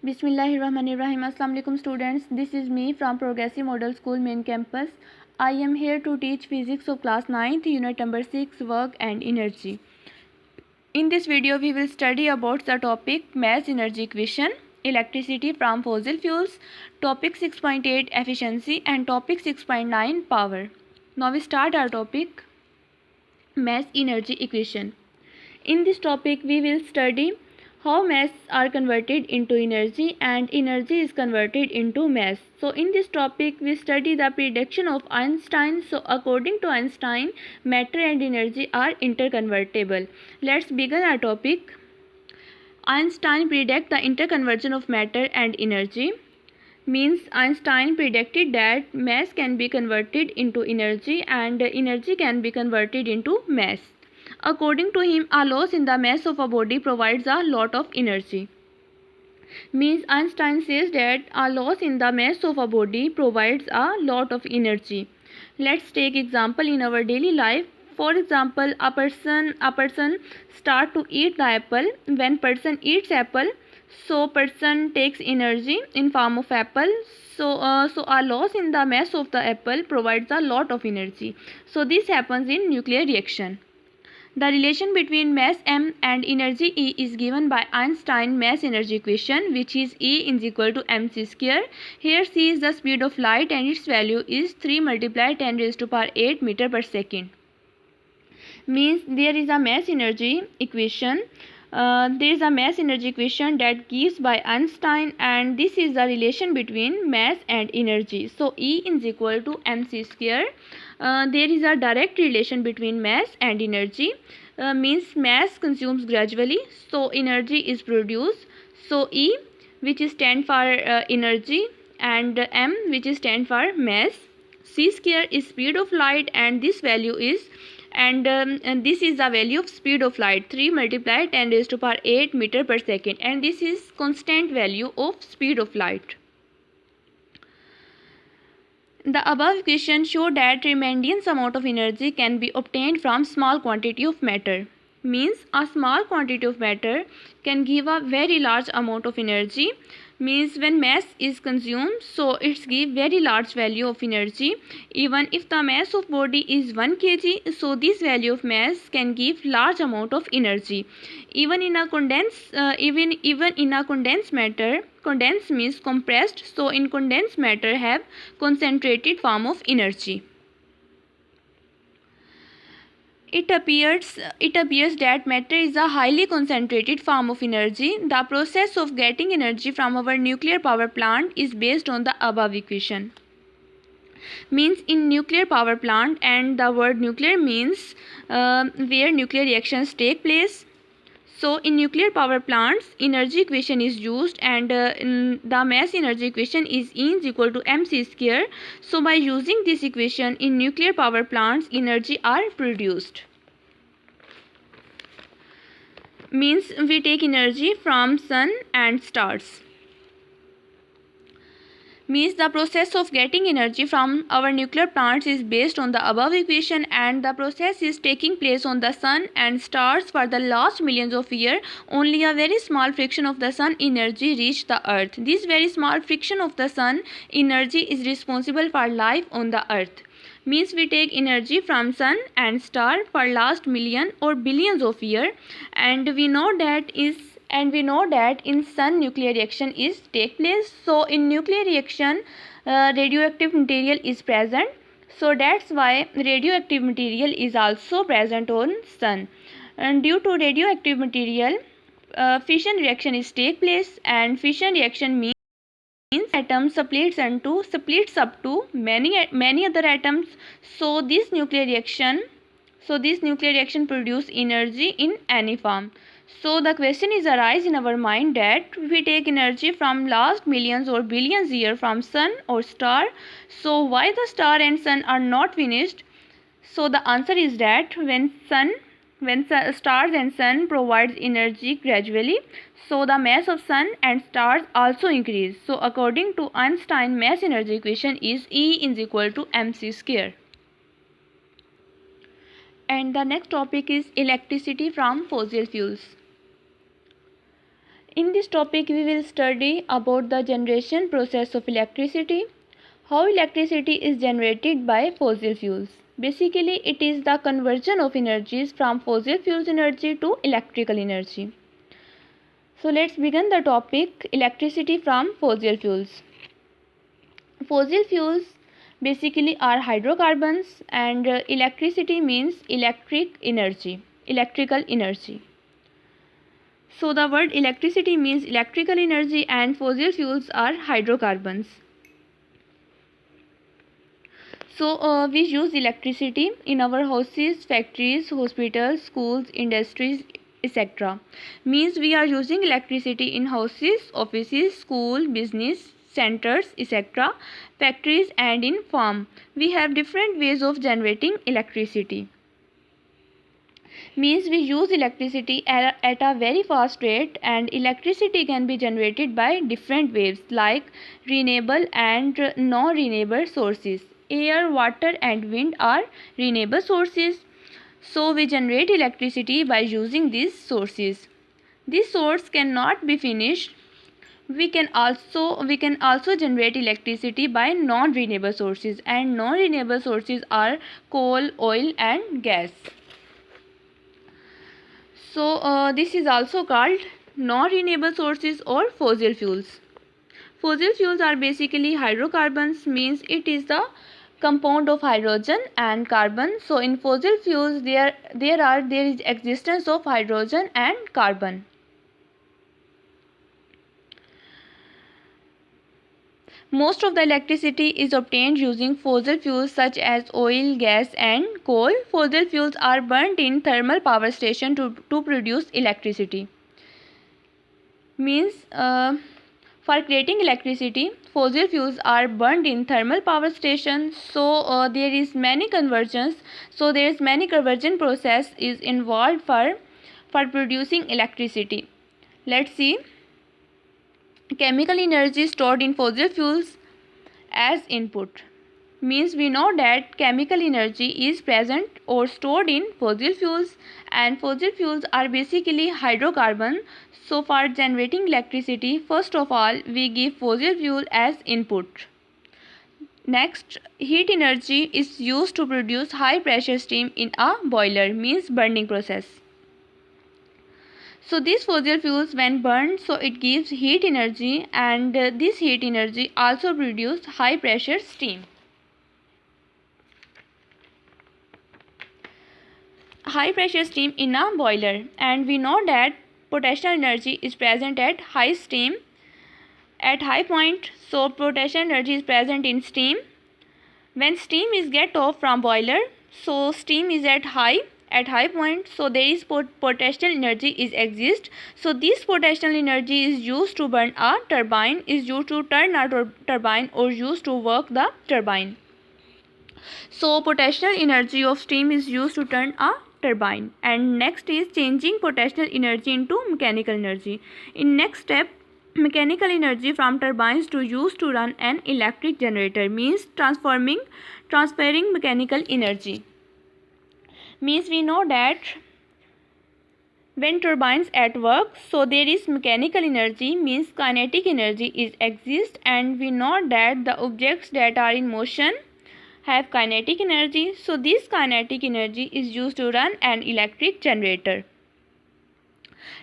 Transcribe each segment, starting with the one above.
Bismillahirrahmanirrahim. Assalamu alaikum students. This is me from Progressive Model School main campus. I am here to teach physics of class 9th unit number 6 work and energy. In this video we will study about the topic mass energy equation, electricity from fossil fuels, topic 6.8 efficiency and topic 6.9 power. Now we start our topic mass energy equation. In this topic we will study how mass are converted into energy and energy is converted into mass. So in this topic we study the prediction of Einstein. So according to Einstein, matter and energy are interconvertible. Let's begin our topic. Einstein predict the interconversion of matter and energy. Means Einstein predicted that mass can be converted into energy and energy can be converted into mass. According to him, a loss in the mass of a body provides a lot of energy. Means Einstein says that a loss in the mass of a body provides a lot of energy. Let's take example in our daily life. For example, a person start to eat the apple. When person eats apple, so person takes energy in form of apple. So a loss in the mass of the apple provides a lot of energy. So this happens in nuclear reaction. The relation between mass m and energy E is given by Einstein mass energy equation, which is E is equal to mc square. Here c is the speed of light and its value is 3 multiplied 10 raised to power 8 meter per second. Means there is a mass energy equation. There is a mass energy equation that gives by Einstein, and this is the relation between mass and energy. So E is equal to mc square. There is a direct relation between mass and energy. Means mass consumes gradually, so energy is produced. So E, which is stand for energy, and m, which is stand for mass. C square is speed of light, and this value is and this is the value of speed of light, 3 multiplied 10 raised to power 8 meter per second, and this is constant value of speed of light. The above equation show that tremendous amount of energy can be obtained from small quantity of matter. Means a small quantity of matter can give a very large amount of energy. Means when mass is consumed, so it's give very large value of energy. Even if the mass of body is 1 kg, so this value of mass can give large amount of energy. Even in a condensed matter, condensed means compressed, so in condensed matter have concentrated form of energy. It appears that matter is a highly concentrated form of energy. The process of getting energy from our nuclear power plant is based on the above equation. Means in nuclear power plant, and the word nuclear means where nuclear reactions take place. So in nuclear power plants, energy equation is used, and the mass energy equation is E is equal to mc square. So by using this equation in nuclear power plants, energy are produced. Means we take energy from sun and stars. Means the process of getting energy from our nuclear plants is based on the above equation, and the process is taking place on the sun and stars for the last millions of years. Only a very small fraction of the sun energy reached the earth. This very small fraction of the sun energy is responsible for life on the earth. Means we take energy from sun and star for last million or billions of years, and we know that in sun nuclear reaction is take place. So in nuclear reaction radioactive material is present, so that's why radioactive material is also present on sun. And due to radioactive material, fission reaction is take place, and fission reaction means atom splits up to many other atoms. So this nuclear reaction produce energy in any form. So the question is arise in our mind that we take energy from last millions or billions years from sun or star. So why the star and sun are not finished? So the answer is that when stars and sun provides energy gradually, so the mass of sun and stars also increase. So according to Einstein, mass energy equation is E is equal to mc square. And the next topic is electricity from fossil fuels. In this topic, we will study about the generation process of electricity, how electricity is generated by fossil fuels. Basically, it is the conversion of energies from fossil fuels energy to electrical energy. So let's begin the topic, electricity from fossil fuels. Fossil fuels basically are hydrocarbons, and electricity means electrical energy. So the word electricity means electrical energy and fossil fuels are hydrocarbons. So we use electricity in our houses, factories, hospitals, schools, industries, etc. Means we are using electricity in houses, offices, school, business centers, etc., factories and in farm. We have different ways of generating electricity. Means we use electricity at a very fast rate, and electricity can be generated by different ways like renewable and non-renewable sources. Air, water and wind are renewable sources. So we generate electricity by using these sources. This source cannot be finished. We can also generate electricity by non-renewable sources, and non-renewable sources are coal, oil and gas. So this is also called non-renewable sources or fossil fuels. Fossil fuels are basically hydrocarbons, means it is the compound of hydrogen and carbon. So in fossil fuels there is existence of hydrogen and carbon. Most of the electricity is obtained using fossil fuels such as oil, gas and coal. Fossil fuels are burnt in thermal power station to produce electricity. Means for creating electricity, fossil fuels are burned in thermal power stations. So there is many conversions. So there is many conversion process is involved for producing electricity. Let's see. Chemical energy stored in fossil fuels as input. Means we know that chemical energy is present or stored in fossil fuels, and fossil fuels are basically hydrocarbon. So for generating electricity, first of all we give fossil fuel as input. Next, heat energy is used to produce high pressure steam in a boiler, means burning process. So these fossil fuels when burned, so it gives heat energy, and this heat energy also produces high pressure steam. High pressure steam in a boiler, and we know that potential energy is present at high steam, at high point. So potential energy is present in steam. When steam is get off from boiler, so steam is at high point, so there is potential energy is exist. So this potential energy is used to burn a turbine, is used to turn a turbine or used to work the turbine. So potential energy of steam is used to turn a turbine. And next is changing potential energy into mechanical energy. In next step, mechanical energy from turbines to use to run an electric generator, means transferring mechanical energy. Means we know that when turbines at work, so there is mechanical energy, means kinetic energy is exist, and we know that the objects that are in motion have kinetic energy. So this kinetic energy is used to run an electric generator.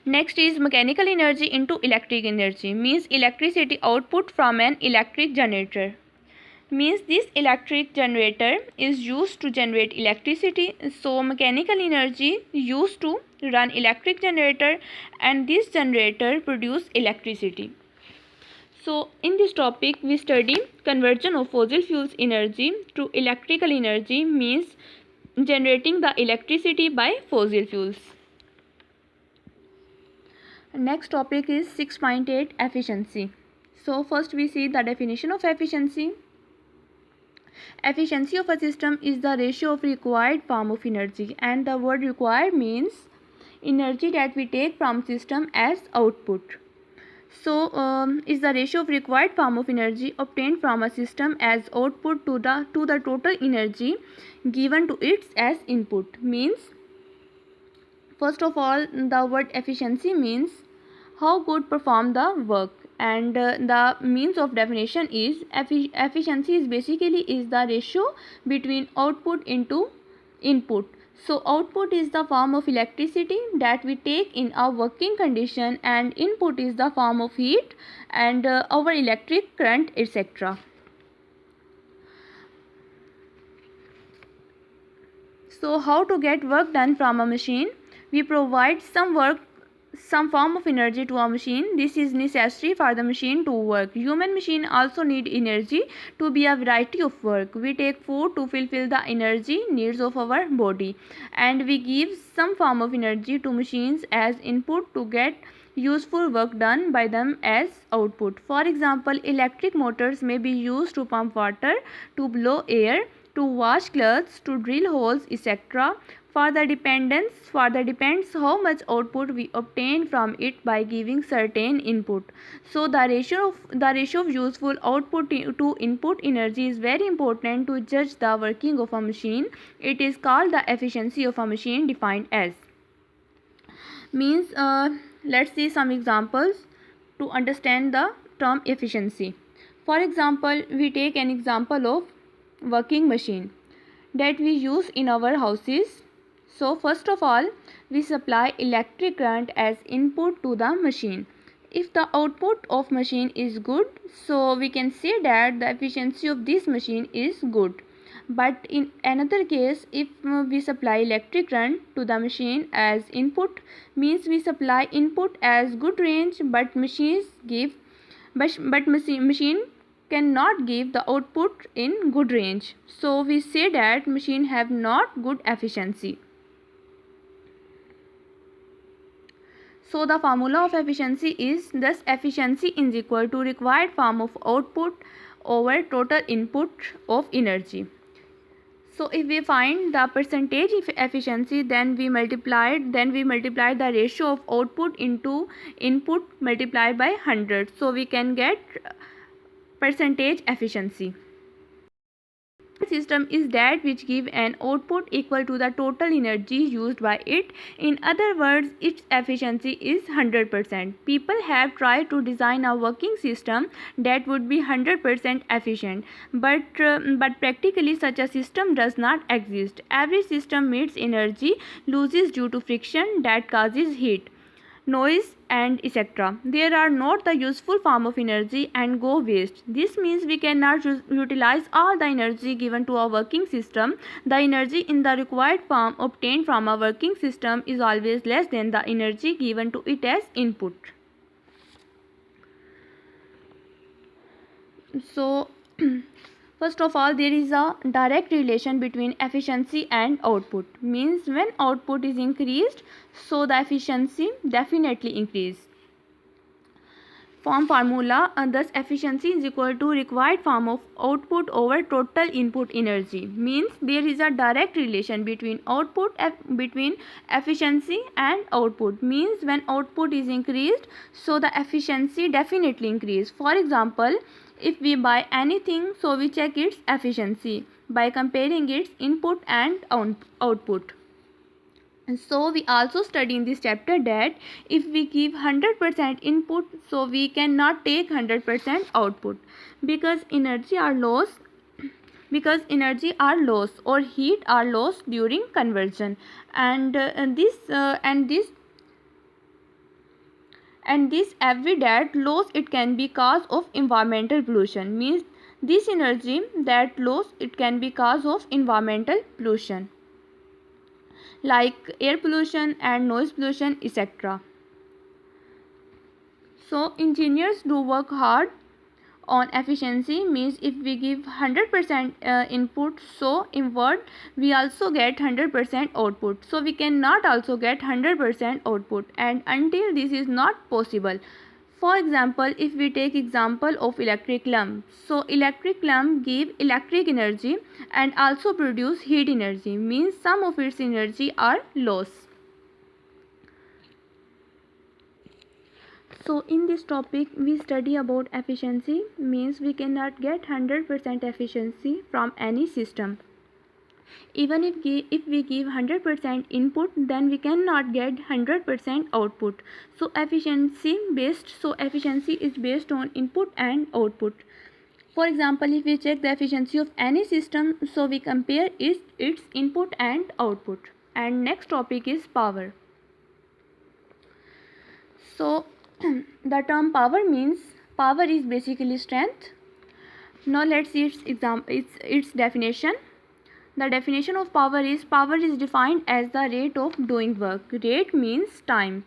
Next is mechanical energy into electric energy, means electricity output from an electric generator. Means this electric generator is used to generate electricity. So mechanical energy used to run electric generator, and this generator produce electricity. So in this topic we study conversion of fossil fuels energy to electrical energy, means generating the electricity by fossil fuels. Next topic is 6.8 efficiency. So first we see the definition of efficiency. Efficiency of a system is the ratio of required form of energy, and the word required means energy that we take from system as output. So is the ratio of required form of energy obtained from a system as output to the total energy given to it as input. Means first of all, the word efficiency means how good perform the work. And the means of definition is efficiency is basically is the ratio between output into input. So output is the form of electricity that we take in a working condition, and input is the form of heat and our electric current, etc. So how to get work done from a machine? We provide some form of energy to a machine. This is necessary for the machine to work. Human machine also need energy to be a variety of work. We take food to fulfill the energy needs of our body, and we give some form of energy to machines as input to get useful work done by them as output. For example, electric motors may be used to pump water, to blow air, to wash clothes, to drill holes, etc. Further depends how much output we obtain from it by giving certain input. So the ratio of useful output to input energy is very important to judge the working of a machine. It is called the efficiency of a machine, defined as means. Let's see some examples to understand the term efficiency. For example, we take an example of working machine that we use in our houses. So first of all, we supply electric current as input to the machine. If the output of machine is good, so we can say that the efficiency of this machine is good. But in another case, if we supply electric current to the machine as input, means we supply input as good range, but machine cannot give the output in good range. So we say that machine have not good efficiency. So the formula of efficiency is thus efficiency is equal to required form of output over total input of energy. So if we find the percentage of efficiency, then we multiply the ratio of output into input multiplied by 100. So we can get percentage efficiency. System is that which give an output equal to the total energy used by it. In other words, its efficiency is 100%. People have tried to design a working system that would be 100% efficient, but practically such a system does not exist. Every system emits energy losses due to friction that causes heat, noise, and etc. There are not the useful form of energy and go waste. This means we cannot utilize all the energy given to a working system. The energy in the required form obtained from a working system is always less than the energy given to it as input. So first of all, there is a direct relation between efficiency and output. Means when output is increased, so the efficiency definitely increase. Form formula, thus efficiency is equal to required form of output over total input energy. Means there is a direct relation between efficiency and output. Means when output is increased, so the efficiency definitely increase. For example, if we buy anything, so we check its efficiency by comparing its input and output. And so we also study in this chapter that if we give 100% input, so we cannot take 100% output because energy are lost or heat are lost during conversion, and this every that loss it can be cause of environmental pollution. Means this energy that loss it can be cause of environmental pollution like air pollution and noise pollution, etc. So engineers do work hard on efficiency. Means if we give 100% input, so inward we also get 100% output. So we cannot also get 100% output, and until this is not possible. For example, if we take example of electric lamp, so electric lamp give electric energy and also produce heat energy. Means some of its energy are lost. So in this topic we study about efficiency. Means we cannot get 100% efficiency from any system. Even if we give 100% input, then we cannot get 100% output. So efficiency is based on input and output. For example, if we check the efficiency of any system, so we compare its input and output. And next topic is power. So the term power means power is basically strength. Now let's see its definition. The definition of power is defined as the rate of doing work. Rate means time.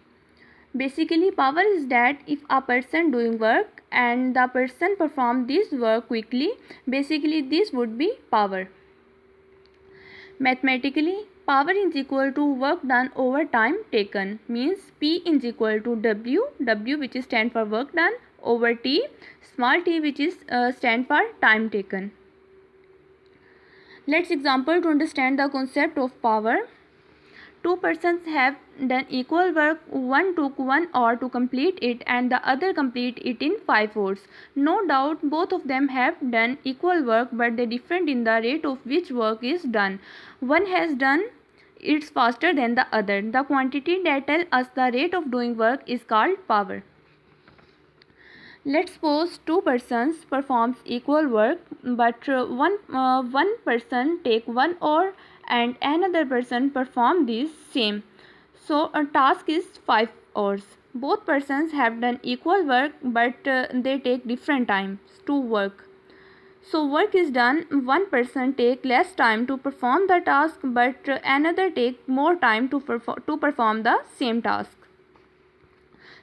Basically, power is that if a person doing work and the person perform this work quickly, basically this would be power. Mathematically, power is equal to work done over time taken, means P is equal to W which is stand for work done, over T, small t, which is stand for time taken. Let's example to understand the concept of power. Two persons have done equal work. One took 1 hour to complete it and the other complete it in 5 hours. No doubt both of them have done equal work, but they different in the rate of which work is done. One has done it faster than the other. The quantity that tells us the rate of doing work is called power. Let's suppose two persons performs equal work, but one person take 1 hour and another person perform this same. So a task is 5 hours. Both persons have done equal work, but they take different times to work. So work is done. One person take less time to perform the task, but another take more time to perform the same task.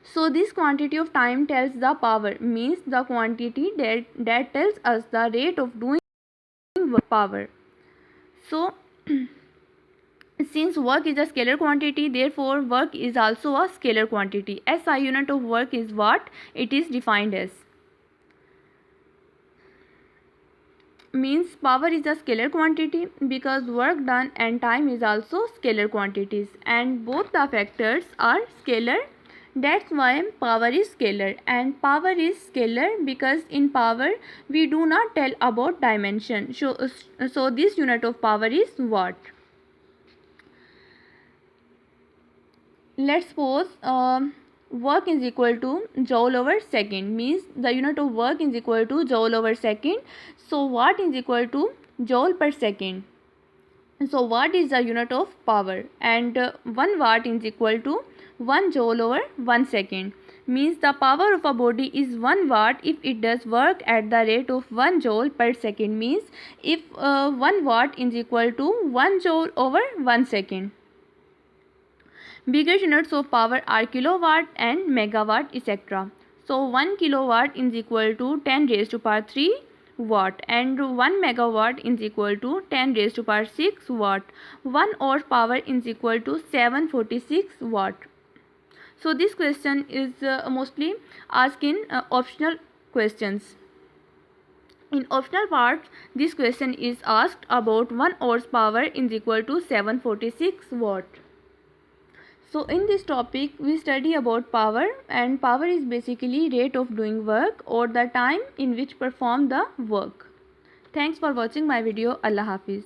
So this quantity of time tells the power, means the quantity that tells us the rate of doing power. So since work is a scalar quantity, therefore work is also a scalar quantity. SI unit of work is what it is defined as. Means power is a scalar quantity because work done and time is also scalar quantities, and both the factors are scalar. That's why power is scalar, and power is scalar because in power we do not tell about dimension. So this unit of power is watt. Let's suppose work is equal to joule over second, means the unit of work is equal to joule over second. So watt is equal to joule per second. So watt is the unit of power, and 1 watt is equal to 1 joule over 1 second, means the power of a body is 1 watt if it does work at the rate of 1 joule per second, means if 1 watt is equal to 1 joule over 1 second. Bigger units of power are kilowatt and megawatt, etc. So 1 kilowatt is equal to 10 raised to power 3 watt, and 1 megawatt is equal to 10 raised to power 6 watt. 1 horsepower is equal to 746 watt. So this question is mostly asked in optional questions. In optional parts, this question is asked about 1 horsepower is equal to 746 watt. So in this topic we study about power, and power is basically rate of doing work or the time in which perform the work. Thanks for watching my video. Allah Hafiz.